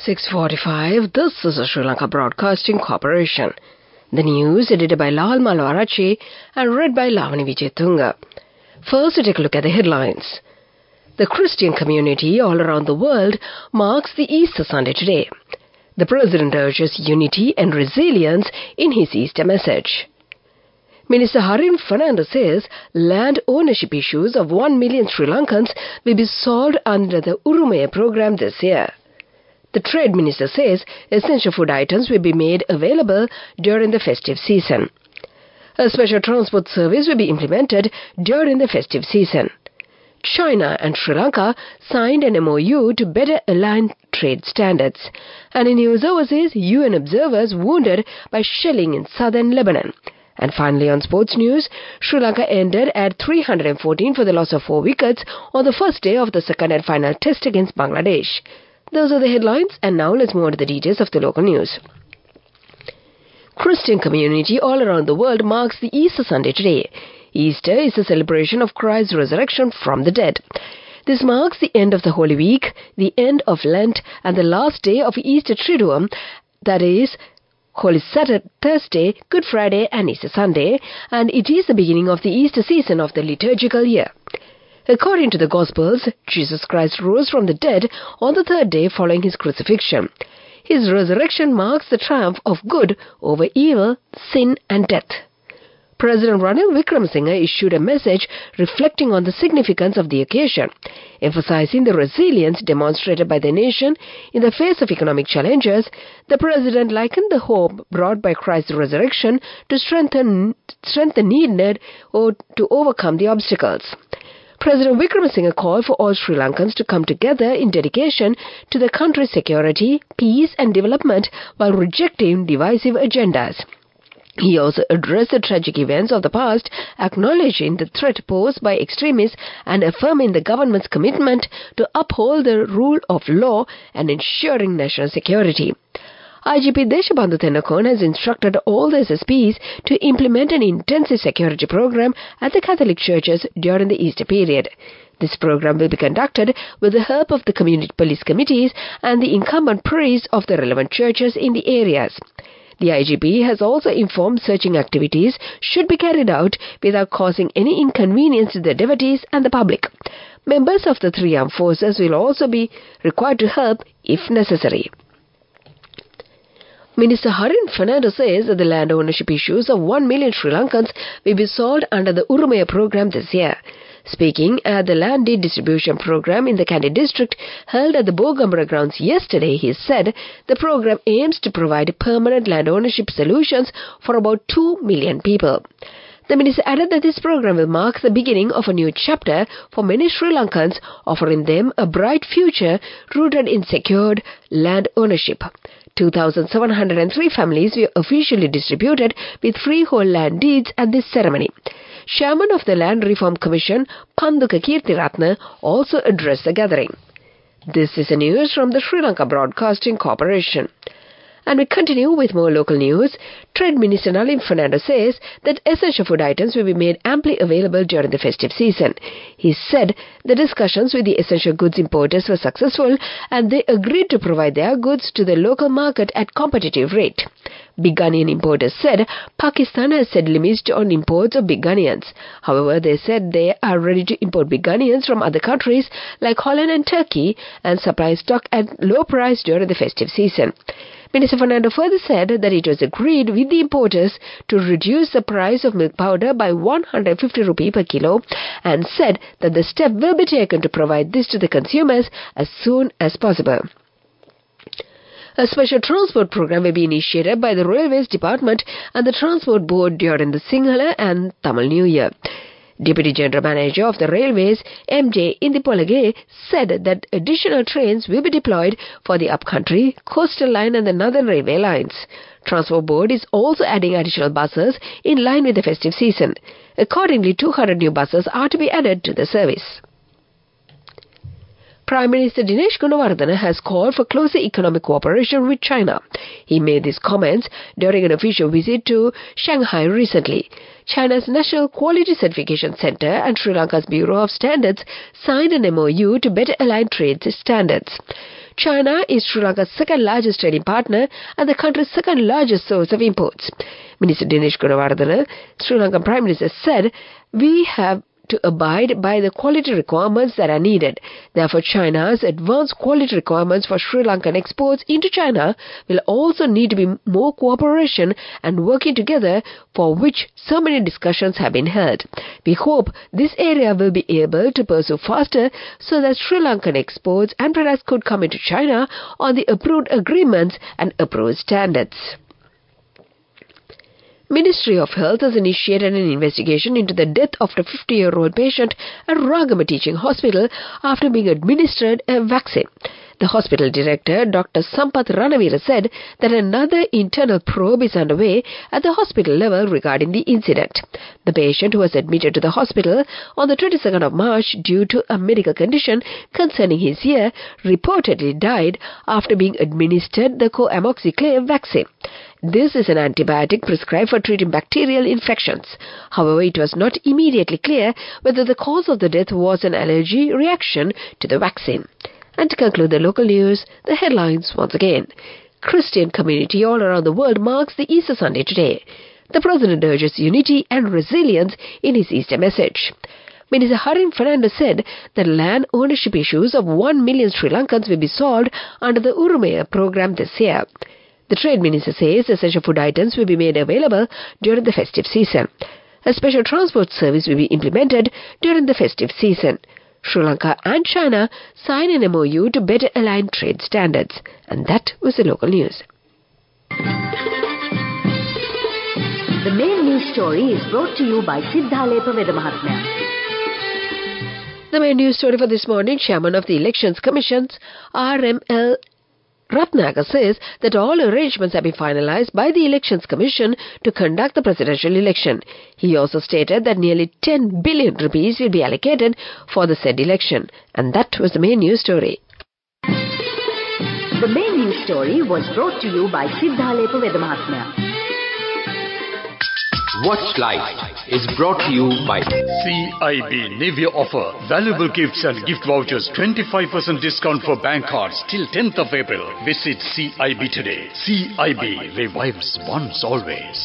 6:45. This is a Sri Lanka Broadcasting Corporation. The news edited by Lal Malwarachi and read by Lavani Vijayatunga. First, we take a look at the headlines. The Christian community all around the world marks the Easter Sunday today. The President urges unity and resilience in his Easter message. Minister Harin Fernando says land ownership issues of 1 million Sri Lankans will be solved under the Urumaya program this year. The Trade Minister says essential food items will be made available during the festive season. A special transport service will be implemented during the festive season. China and Sri Lanka signed an MOU to better align trade standards. And in news overseas, UN observers wounded by shelling in southern Lebanon. And finally, on sports news, Sri Lanka ended at 314 for the loss of 4 wickets on the first day of the second and final test against Bangladesh. Those are the headlines, and now let's move on to the details of the local news. Christian community all around the world marks the Easter Sunday today. Easter is a celebration of Christ's resurrection from the dead. This marks the end of the Holy Week, the end of Lent, and the last day of Easter Triduum, that is, Holy Saturday, Thursday, Good Friday and Easter Sunday, and it is the beginning of the Easter season of the liturgical year. According to the Gospels, Jesus Christ rose from the dead on the third day following his crucifixion. His resurrection marks the triumph of good over evil, sin and death. President Ranil Wickremesinghe issued a message reflecting on the significance of the occasion, emphasizing the resilience demonstrated by the nation in the face of economic challenges. The president likened the hope brought by Christ's resurrection to strengthen needed to overcome the obstacles. President Wickremesinghe called for all Sri Lankans to come together in dedication to the country's security, peace and development while rejecting divisive agendas. He also addressed the tragic events of the past, acknowledging the threat posed by extremists and affirming the government's commitment to uphold the rule of law and ensuring national security. IGP Deshabandhu Tennakon has instructed all the SSPs to implement an intensive security program at the Catholic churches during the Easter period. This program will be conducted with the help of the community police committees and the incumbent priests of the relevant churches in the areas. The IGP has also informed searching activities should be carried out without causing any inconvenience to the devotees and the public. Members of the three armed forces will also be required to help if necessary. Minister Harin Fernando says that the land ownership issues of 1 million Sri Lankans will be solved under the Urumaya program this year. Speaking at the land deed distribution program in the Kandy district held at the Bogambara grounds yesterday, he said the program aims to provide permanent land ownership solutions for about 2 million people. The minister added that this program will mark the beginning of a new chapter for many Sri Lankans, offering them a bright future rooted in secured land ownership. 2,703 families were officially distributed with freehold land deeds at this ceremony. Chairman of the Land Reform Commission, Panduka Kirtiratna, also addressed the gathering. This is the news from the Sri Lanka Broadcasting Corporation. And we continue with more local news. Trade Minister Nalin Fernando says that essential food items will be made amply available during the festive season. He said the discussions with the essential goods importers were successful and they agreed to provide their goods to the local market at competitive rate. Big onion importers said Pakistan has set limits on imports of big onions. However, they said they are ready to import big onions from other countries like Holland and Turkey and supply stock at low price during the festive season. Minister Fernando further said that it was agreed with the importers to reduce the price of milk powder by 150 rupee per kilo and said that the step will be taken to provide this to the consumers as soon as possible. A special transport program will be initiated by the Railways Department and the Transport Board during the Sinhala and Tamil New Year. Deputy General Manager of the Railways, M.J. Indipolage, said that additional trains will be deployed for the upcountry, coastal line and the northern railway lines. Transport Board is also adding additional buses in line with the festive season. Accordingly, 200 new buses are to be added to the service. Prime Minister Dinesh Gunawardena has called for closer economic cooperation with China. He made these comments during an official visit to Shanghai recently. China's National Quality Certification Center and Sri Lanka's Bureau of Standards signed an MOU to better align trade standards. China is Sri Lanka's second-largest trading partner and the country's second-largest source of imports. Minister Dinesh Gunawardena, Sri Lankan Prime Minister, said, "We have to abide by the quality requirements that are needed. Therefore, China's advanced quality requirements for Sri Lankan exports into China will also need to be more cooperation and working together, for which so many discussions have been held. We hope this area will be able to pursue faster so that Sri Lankan exports and products could come into China on the approved agreements and approved standards." Ministry of Health has initiated an investigation into the death of a 50-year-old patient at Ragama Teaching Hospital after being administered a vaccine. The hospital director, Dr. Sampath Ranavira, said that another internal probe is underway at the hospital level regarding the incident. The patient, who was admitted to the hospital on the 22nd of March due to a medical condition concerning his ear, reportedly died after being administered the co-amoxiclav vaccine. This is an antibiotic prescribed for treating bacterial infections. However, it was not immediately clear whether the cause of the death was an allergy reaction to the vaccine. And to conclude the local news, the headlines once again. Christian community all around the world marks the Easter Sunday today. The President urges unity and resilience in his Easter message. Minister Harin Fernandez said that land ownership issues of 1 million Sri Lankans will be solved under the Urumaya program this year. The Trade Minister says essential food items will be made available during the festive season. A special transport service will be implemented during the festive season. Sri Lanka and China sign an MOU to better align trade standards. And that was the local news. The main news story is brought to you by Sinhala Mahatmya. The main news story for this morning, Chairman of the Elections Commission's RML Ratnagar says that all arrangements have been finalized by the Elections Commission to conduct the presidential election. He also stated that nearly 10 billion rupees will be allocated for the said election. And that was the main news story. The main news story was brought to you by Sinhala Mahatmya. Watch Live is brought to you by CIB New Year offer. Valuable gifts and gift vouchers. 25% discount for bank cards till 10th of April. Visit CIB today. CIB revives once always.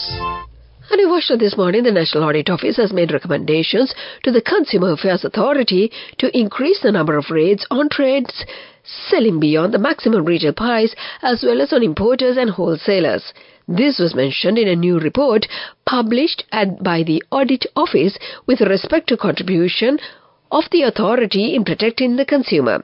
And we watched this morning, the National Audit Office has made recommendations to the Consumer Affairs Authority to increase the number of raids on trades selling beyond the maximum retail price, as well as on importers and wholesalers. This was mentioned in a new report published by the Audit Office with respect to contribution of the authority in protecting the consumer.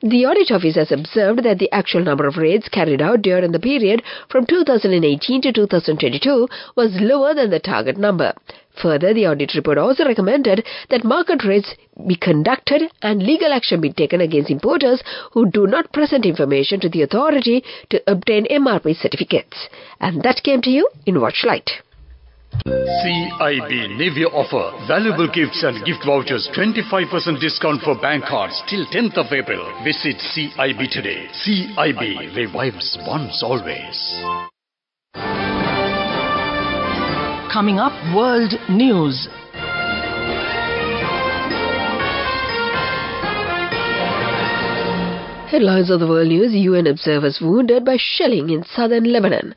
The Audit Office has observed that the actual number of raids carried out during the period from 2018 to 2022 was lower than the target number. Further, the audit report also recommended that market raids be conducted and legal action be taken against importers who do not present information to the authority to obtain MRP certificates. And that came to you in Watchlight. CIB New Year offer. Valuable gifts and gift vouchers. 25% discount for bank cards till 10th of April. Visit CIB today. CIB revives once always. Coming up, World News. Headlines of the world news. UN observers wounded by shelling in southern Lebanon.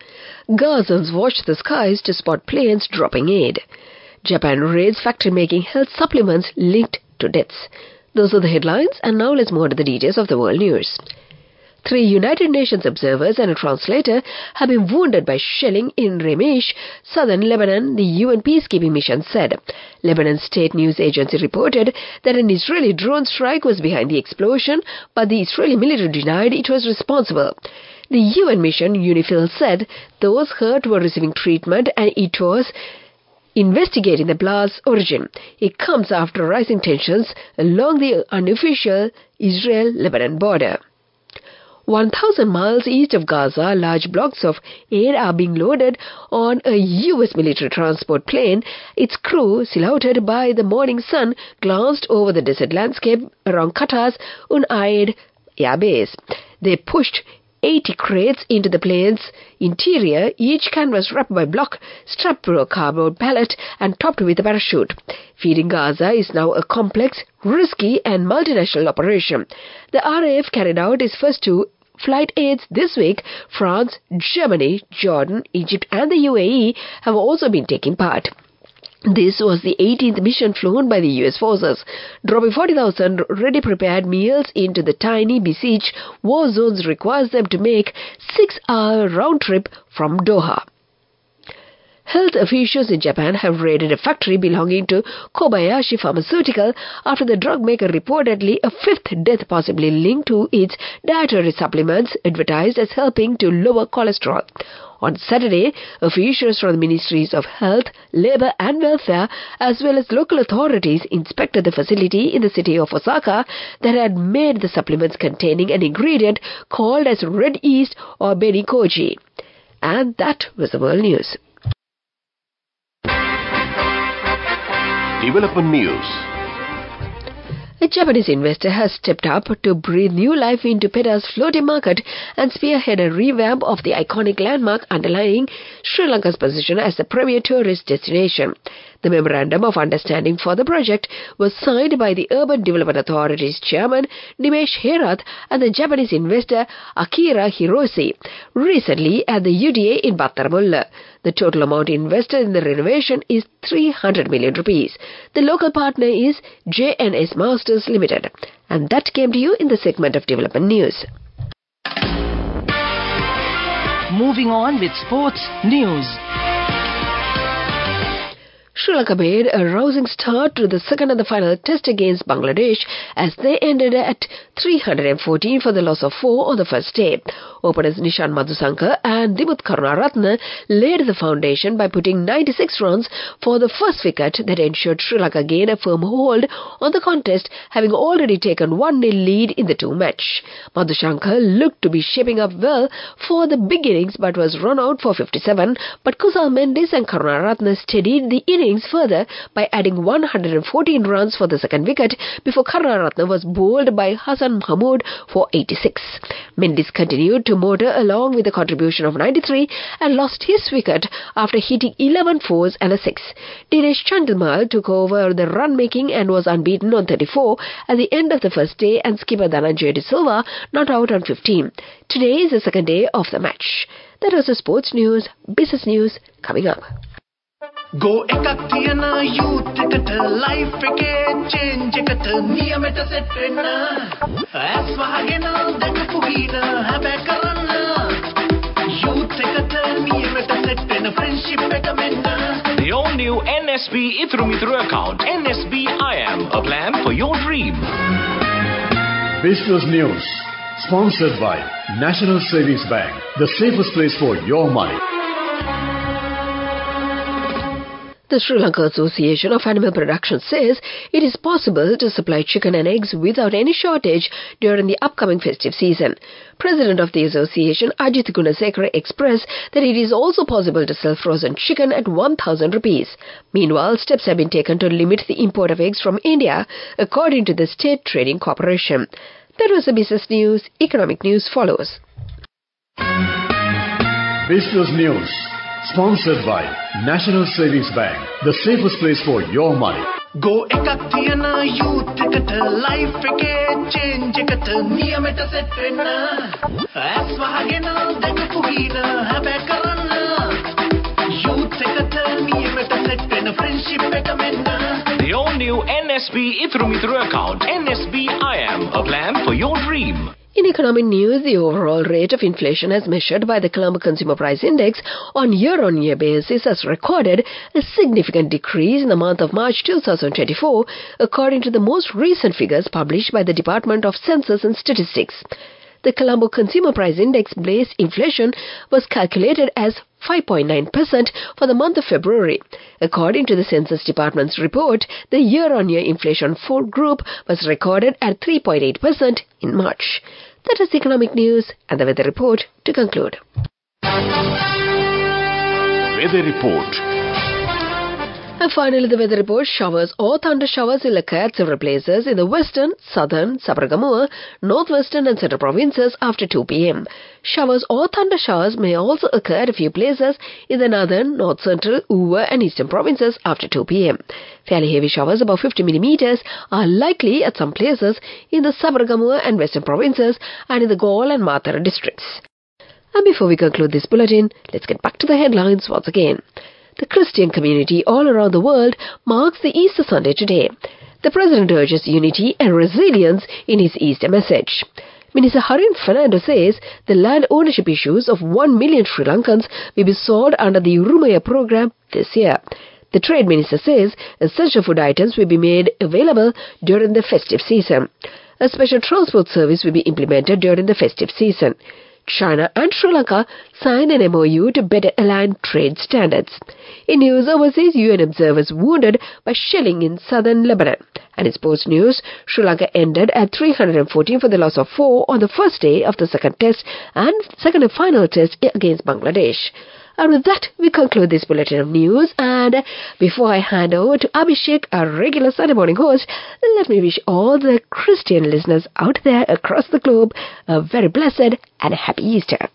Gazans watch the skies to spot planes dropping aid. Japan raids factory making health supplements linked to deaths. Those are the headlines, and now let's move on to the details of the world news. 3 United Nations observers and a translator have been wounded by shelling in Remesh, southern Lebanon, the UN peacekeeping mission said. Lebanon's state news agency reported that an Israeli drone strike was behind the explosion, but the Israeli military denied it was responsible. The UN mission, UNIFIL, said those hurt were receiving treatment and it was investigating the blast's origin. It comes after rising tensions along the unofficial Israel-Lebanon border. 1,000 miles east of Gaza, large blocks of aid are being loaded on a U.S. military transport plane. Its crew, silhouetted by the morning sun, glanced over the desert landscape around Qatar's Unaid air base. They pushed 80 crates into the plane's interior, each canvas wrapped by block, strapped to a cardboard pallet and topped with a parachute. Feeding Gaza is now a complex, risky and multinational operation. The RAF carried out its first 2 flight aids this week, France, Germany, Jordan, Egypt and the UAE have also been taking part. This was the 18th mission flown by the US forces, dropping 40,000 ready-prepared meals into the tiny, besieged war zones requires them to make 6-hour round trip from Doha. Health officials in Japan have raided a factory belonging to Kobayashi Pharmaceutical after the drug maker reportedly a fifth death possibly linked to its dietary supplements advertised as helping to lower cholesterol. On Saturday, officials from the Ministries of Health, Labour and Welfare as well as local authorities inspected the facility in the city of Osaka that had made the supplements containing an ingredient called as red yeast or benikoji. And that was the world news. Development news. A Japanese investor has stepped up to breathe new life into PETA's floating market and spearhead a revamp of the iconic landmark, underlining Sri Lanka's position as a premier tourist destination. The Memorandum of Understanding for the project was signed by the Urban Development Authority's chairman Nimesh Herath and the Japanese investor Akira Hiroshi recently at the UDA in Battaramulla. The total amount invested in the renovation is 300 million rupees. The local partner is J&S Masters Limited. And that came to you in the segment of Development News. Moving on with sports news. Sri Lanka made a rousing start to the second and the final test against Bangladesh as they ended at 314 for the loss of 4 on the first day. Openers Nishan Madhusankar and Dimut Karunaratne laid the foundation by putting 96 runs for the first wicket that ensured Sri Lanka gained a firm hold on the contest, having already taken 1-0 lead in the two-match. Madhusankar looked to be shaping up well for the beginnings but was run out for 57, but Kusal Mendis and Karunaratne steadied the innings further by adding 114 runs for the second wicket before Karunaratne was bowled by Hassan Mahmood for 86. Mendis continued to motor along with a contribution of 93 and lost his wicket after hitting 11 fours and a 6. Dinesh Chandimal took over the run-making and was unbeaten on 34 at the end of the first day, and skipper Dhananjay De Silva not out on 15. Today is the second day of the match. That was the sports news. Business news coming up. Go ekak tiyana youth eකට life එකේ change එකට නියමෙට set වෙන්න ඇස් වහගෙන දැකපු ගීන හැබැයි කරන්න youth එකට නියමෙට set වෙන friendship එක මෙන්න. The all new NSB Ithru Mithru account, NSB IM, a plan for your dream. Business news sponsored by National Savings Bank, the safest place for your money. The Sri Lanka Association of Animal Production says it is possible to supply chicken and eggs without any shortage during the upcoming festive season. President of the association, Ajit Gunasekara, expressed that it is also possible to sell frozen chicken at 1,000 rupees. Meanwhile, steps have been taken to limit the import of eggs from India, according to the State Trading Corporation. That was the business news. Economic news follows. Business news sponsored by National Savings Bank, the safest place for your money. Go ekak tiyana youth එකට life එකේ change එකට නියමෙට set වෙන්න ඇස් වහගෙන දැකපු ගීන හැබැයි කරන්න youth එකට නියමෙට set වෙන friendship එක මෙන්න. The all new NSB Ithru Mithru account, NSB IM, a plan for your dream. In economic news, the overall rate of inflation as measured by the Colombo Consumer Price Index on year-on-year basis has recorded a significant decrease in the month of March 2024, according to the most recent figures published by the Department of Census and Statistics. The Colombo Consumer Price Index base inflation was calculated as 5.9% for the month of February. According to the Census Department's report, the year-on-year inflation for group was recorded at 3.8% in March. That is economic news and the weather report to conclude. Weather report. And finally, the weather report. Showers or thunder showers will occur at several places in the western, southern, Sabaragamuwa, northwestern and central provinces after 2 p.m. Showers or thunder showers may also occur at a few places in the northern, north central, Uva and eastern provinces after 2 p.m. Fairly heavy showers above 50 millimeters are likely at some places in the Sabaragamuwa and western provinces and in the Gaul and Matara districts. And before we conclude this bulletin, let's get back to the headlines once again. The Christian community all around the world marks the Easter Sunday today. The President urges unity and resilience in his Easter message. Minister Harin Fernando says the land ownership issues of 1 million Sri Lankans will be solved under the Urumaya program this year. The Trade Minister says essential food items will be made available during the festive season. A special transport service will be implemented during the festive season. China and Sri Lanka signed an MOU to better align trade standards. In news overseas, UN observers wounded by shelling in southern Lebanon. And in sports news, Sri Lanka ended at 314 for the loss of 4 on the first day of the second and final test against Bangladesh. And with that, we conclude this bulletin of news. And before I hand over to Abhishek, our regular Sunday morning host, let me wish all the Christian listeners out there across the globe a very blessed and happy Easter.